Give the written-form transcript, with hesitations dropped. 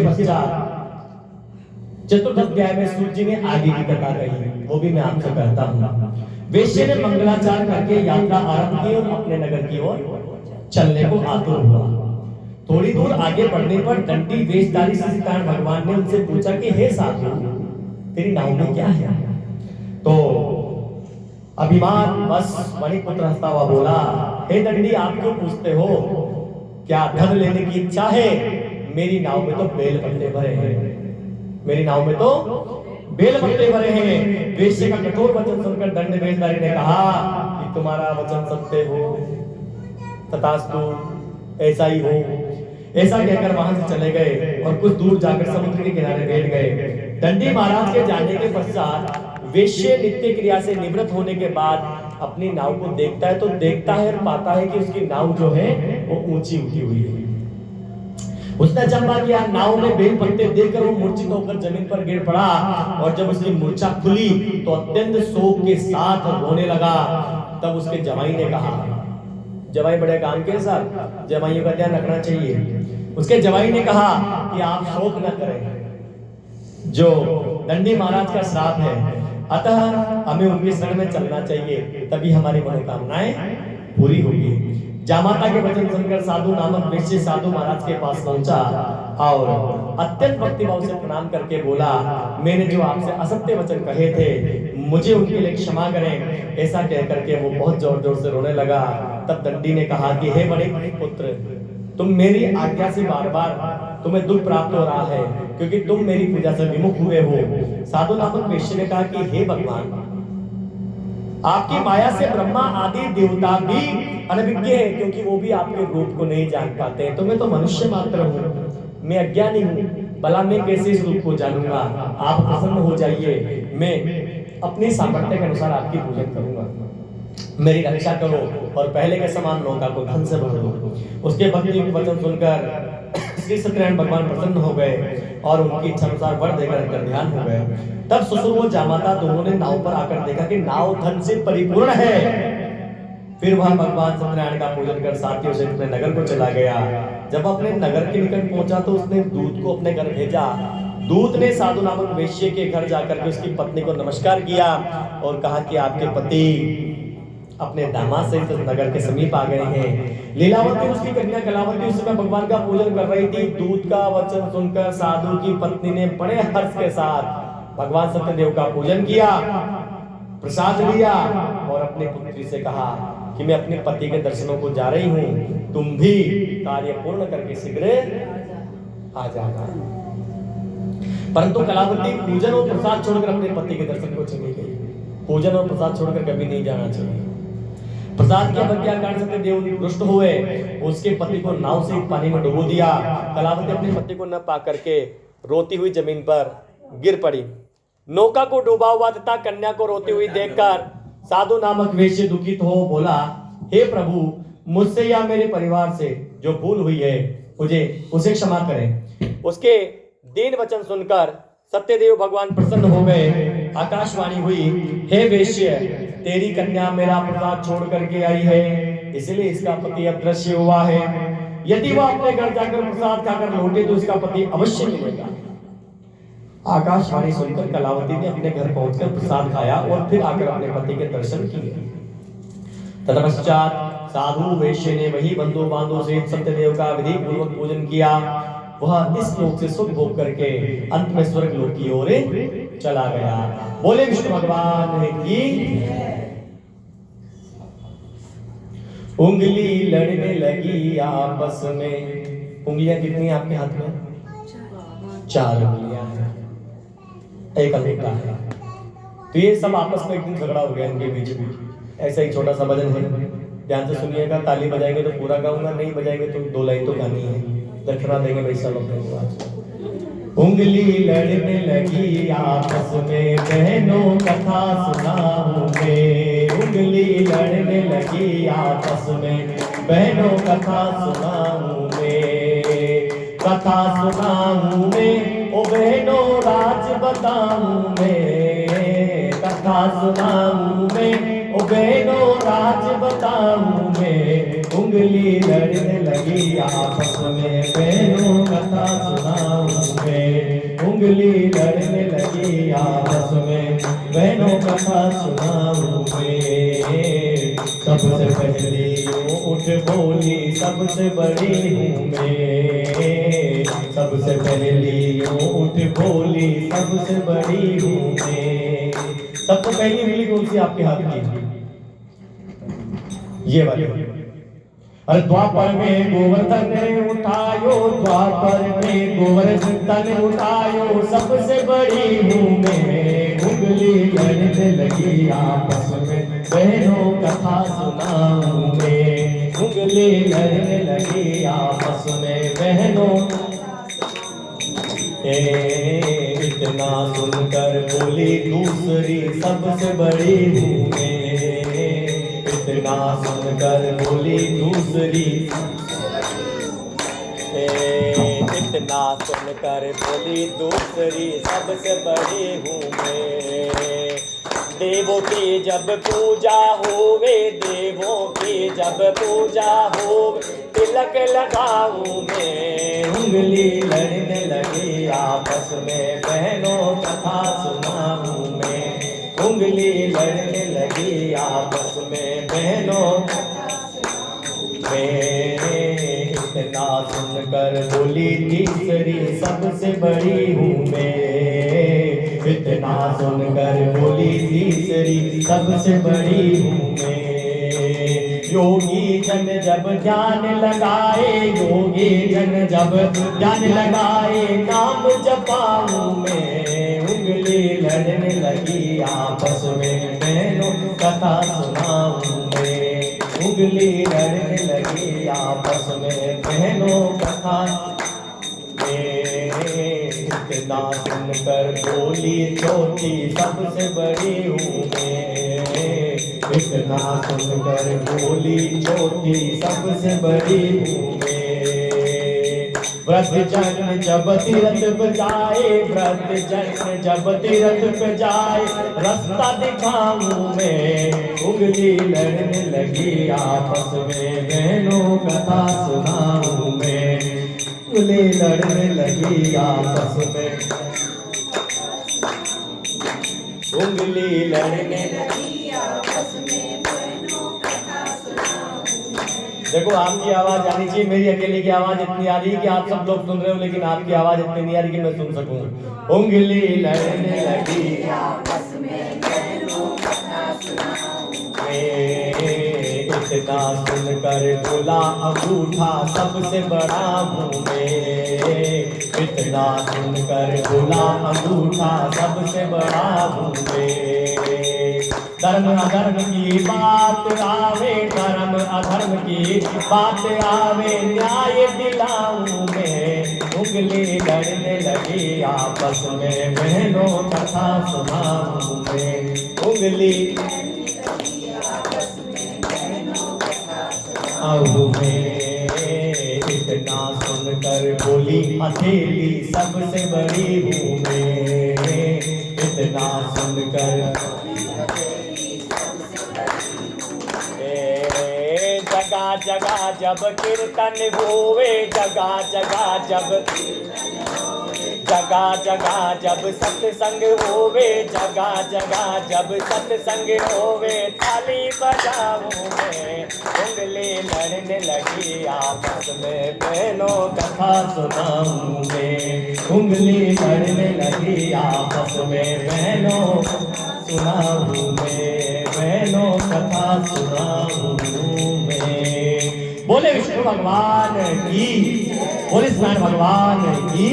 पश्चात चतुर्थ अध्याय में सूत जी ने आगे की कथा कही, वो भी मैं आपसे कहता हूँ। वेश्या ने मंगलाचार करके यात्रा आरंभ की और अपने नगर की ओर चलने को आतुर हुआ। थोड़ी दूर आगे बढ़ने पर दंडी वेशधारी सत्यनारायण भगवान ने उनसे पूछा कि हे साधु, तेरी नाव में क्या है? तो अभिमान बस मणिपुत्र हंसता हुआ बोला, हे दंडी, आप क्यों पूछते हो? क्या धन लेने की इच्छा है? मेरी नाव में तो बेल पत्ते भरे हैं, मेरी नाव में तो बेल पत्ते भरे हैं। वेश्या का कठोर वचन सुनकर दंड वेशधारी ने कहा कि तुम्हारा वचन सत्य हो, तथास्तु, ऐसा ही हो। ऐसा कहकर वहां से चले गए और कुछ दूर जाकर समुद्र के किनारे बैठ गए। दंडी महाराज के जाने के पश्चात वेश्या नित्य क्रिया से निवृत्त होने के बाद अपनी नाव को देखता है, तो देखता है और पाता है कि उसकी नाव जो है वो ऊंची उठी हुई है। उसने चंबा किया, नाव में बेल पत्ते देखकर वो मूर्छित होकर जमीन पर गिर पड़ा और जब उसकी मूर्छा खुली तो अत्यंत शोक के साथ रोने लगा। तब उसके जमाई ने कहा, जमाई बड़े काम के साथ, जमाइयों का ध्यान रखना चाहिए। उसके जमाई ने कहा कि आप शोक न करें, जो दंडी महाराज का श्राप है, अतः हमें उनके शरण में चलना चाहिए, तभी हमारी मनोकामनाएं पूरी होगी। जामाता के वचन सुनकर साधु नामक वेश्या साधु महाराज के पास पहुंचा और अत्यंत भक्तिभाव से प्रणाम करके बोला, मैंने जो आपसे असत्य वचन कहे थे, मुझे उनके लिए क्षमा करें। ऐसा कह करके वो बहुत जोर जोर से रोने लगा। तब दंडी ने कहा कि हे बड़े पुत्र, तुम मेरी आज्ञा से बार बार तुम्हें दुख प्राप्त हो रहा है, क्योंकि तुम मेरी पूजा से विमुख हुए हो। साधु नामक वेश्या ने कहा कि हे भगवान, आपकी माया से ब्रह्मा आदि देवता भी अनभिज्ञ है, क्योंकि वो भी आपके रूप को नहीं जान पाते हैं। तो मैं तो मनुष्य मात्र हूँ, मैं अज्ञानी हूँ, भला मैं कैसे इस रूप को जानूंगा? आप प्रसन्न हो जाइए, मैं अपनी सामर्थ्य के अनुसार आपकी पूजा करूंगा, मेरी रक्षा करो और पहले के समान नौका को धन से भर दो। उसके भक्ति वचन सुनकर श्री सत्यनारायण भगवान प्रसन्न हो गए और उनकी इच्छा अनुसार वर देकर अंतर ध्यान हो गए। तब ससुर व जामाता दोनों ने नाव पर आकर देखा कि नाव धन से परिपूर्ण है। फिर वह भगवान सत्यनारायण का पूजन कर साथियों से अपने नगर को चला गया। जब अपने नगर के निकट पहुंचा तो उसने दूत को अपने घर भेजा। दूत ने साधु नामक वेश्या के घर जाकर के उसकी पत्नी को नमस्कार किया और कहा कि आपके पति अपने दामाद से नगर के समीप आ गए हैं। लीलावती उसकी कन्या कलावती उस समय भगवान का पूजन कर रही थी। दूत का वचन सुनकर साधु की पत्नी ने बड़े हर्ष के साथ भगवान सत्यदेव का पूजन किया, प्रसाद लिया और अपनी पुत्री से कहा कि मैं अपने पति के दर्शनों को जा रही हूँ, तुम भी कार्य पूर्ण करके शीघ्र आ जाना। परंतु कलावती पूजन और प्रसाद छोड़कर अपने पति के दर्शन को चली गई। पूजन और प्रसाद छोड़कर कभी नहीं जाना चाहिए। प्रसाद की अवज्ञा कारण सत्यदेव रुष्ट हुए, उसके पति को नाव से पानी में डुबो दिया। कलावती अपने पति को न पा करके रोती हुई जमीन पर गिर पड़ी। नौका को डूबा हुआ तथा कन्या को रोती हुई देखकर साधु नामक वेश्या दुखित हो बोला, हे प्रभु, मुझसे या मेरे परिवार से जो भूल हुई है मुझे उसे क्षमा करें। उसके दीन वचन सुनकर सत्यदेव भगवान प्रसन्न हो गए। आकाशवाणी हुई, हे वेश्या, तेरी कन्या मेरा प्रसाद छोड़ करके आई है, इसलिए इसका पति अदृश्य हुआ है। यदि वह अपने घर जाकर प्रसाद खाकर लौटे तो इसका पति अवश्य मिलेगा। आकाशवाणी सुनकर कलावती ने अपने घर पहुंचकर प्रसाद खाया और फिर आकर अपने पति के दर्शन किए। तत्पश्चात साधु वेश्या ने वही बंधु बांधव से सत्यदेव का विधि पूर्वक पूजन किया। वह इस लोक से सुख भोग करके अंत में स्वर्ग लोक की ओर चला गया। बोले विष्णु भगवान की। उंगली लड़ने लगी आपस में। उंगलियां कितनी आपके हाथ में? 4 उंगलियां हैं, एक अंगूठा है। तो ये सब आपस में एक दिन झगड़ा हो गया इनके बीच में। ऐसा ही छोटा सा भजन है, ध्यान से सुनिएगा। ताली बजाएंगे तो पूरा गाऊंगा, नहीं बजाएंगे तो 2 लाइन तो गानी है। दक्षिणा देंगे भाई सब लोग। उंगली लड़ने लगी आपस में, बहनों कथा सुनाऊंगे। उंगली लड़ने लगी आपस में, बहनों कथा सुनाऊंगे। कथा सुनाऊंगे ओ बहनों, राज बताऊंगे। कथा सुनाऊंगे ओ बहनों, राज बताऊंगे। उंगली लड़ने लगी आपस में, बहनों कथा सुनाऊंगे। आपस में बहनों कथा सुनाऊं मैं। सबसे पहली यूं उठ बोली सबसे बड़ी हूँ मैं। सबसे पहली यूं उठ बोली सबसे बड़ी हूँ मैं। सबसे पहली उंगली कौन सी आपके हाथ की? ये वाली। अरे द्वापर में गोवर्धन उठायो, द्वापर में गोवर्धन उठायो, सबसे बड़ी हूँ मैं। उंगली लड़ने लगी आपस में बहनों कथा सुनाऊं मैं। उंगली लड़ने लगी आपस में बहनों। इतना सुनकर बोली दूसरी सबसे बड़ी हूँ मैं। इतना सुनकर बोली दूसरी, इतना सुनकर बोली दूसरी सबसे बड़ी हूँ मैं। देवों की जब पूजा होवे, देवों की जब पूजा होवे, तिलक लगाऊं मैं। उंगली लड़ने लगी आपस में बहनों कथा सुनाऊं मैं। उंगली लड़ने लगी आपस में बहनों। इतना सुनकर बोली तीसरी सबसे बड़ी हूँ मैं। इतना सुनकर बोली तीसरी सबसे बड़ी हूँ मैं। योगी जन जब ध्यान लगाए, योगी जन जब ध्यान लगाए, नाम जपाऊं मैं। उंगली लड़ने लगी आपस में बहनों कथा सुनाऊं मैं। उंगली लड़ने लगी आपस में बहनों कथा। इतना सुनकर बोली चौथी सबसे बड़ी हूँ मैं। इतना सुनकर बोली चौथी सबसे बड़ी हूँ मैं। वृद्धजन जब तीरथ पे जाए, वृद्धजन जब तीरथ पे जाए, रास्ता दिखाऊं मैं। उंगली लड़ने लगी आपस में बहनों कथा सुनाऊं मैं। उंगली लड़ने लगी आपस में, उंगली लड़ने लगी आपस में बहनों कथा सुनाऊं मैं। देखो आपकी आवाज आनी चाहिए, मेरी अकेले की आवाज इतनी आ रही है कि आप सब लोग सुन रहे हो, लेकिन आपकी आवाज इतनी नहीं आ रही कि मैं सुन सकूं। उंगली लड़ने लगी आपस में बहनों कथा सुनाऊं मैं। इतना सुनकर बोला अंगूठा सबसे बड़ा हूँ मैं। इतना सुनकर बोला अंगूठा सबसे बड़ा हूँ मैं। धर्म अधर्म की बात आवे, धर्म अधर्म की बात आवे, न्याय दिलाऊं मैं। उंगली लड़ने लगी आपस में बहनों कथा सुनाऊं मैं। उंगली सुनाऊं मैं। इतना सुनकर बोली हथेली सबसे बड़ी हूँ मैं। इतना सुनकर जगह जगह जब कीर्तन होवे, जगह जगह जब सत्संग होवे, जगह जगह जब सत्संग होवे, ताली बजाऊं मैं। उंगली लड़ने लगी आपस में बहनों कथा सुनाऊं मैं। उंगली लड़ने लगी आपस में बहनों सुनाऊं मैं। बहनों कथा सुनाऊं मैं। बोले विष्णु भगवान की, बोले स्नान भगवान की।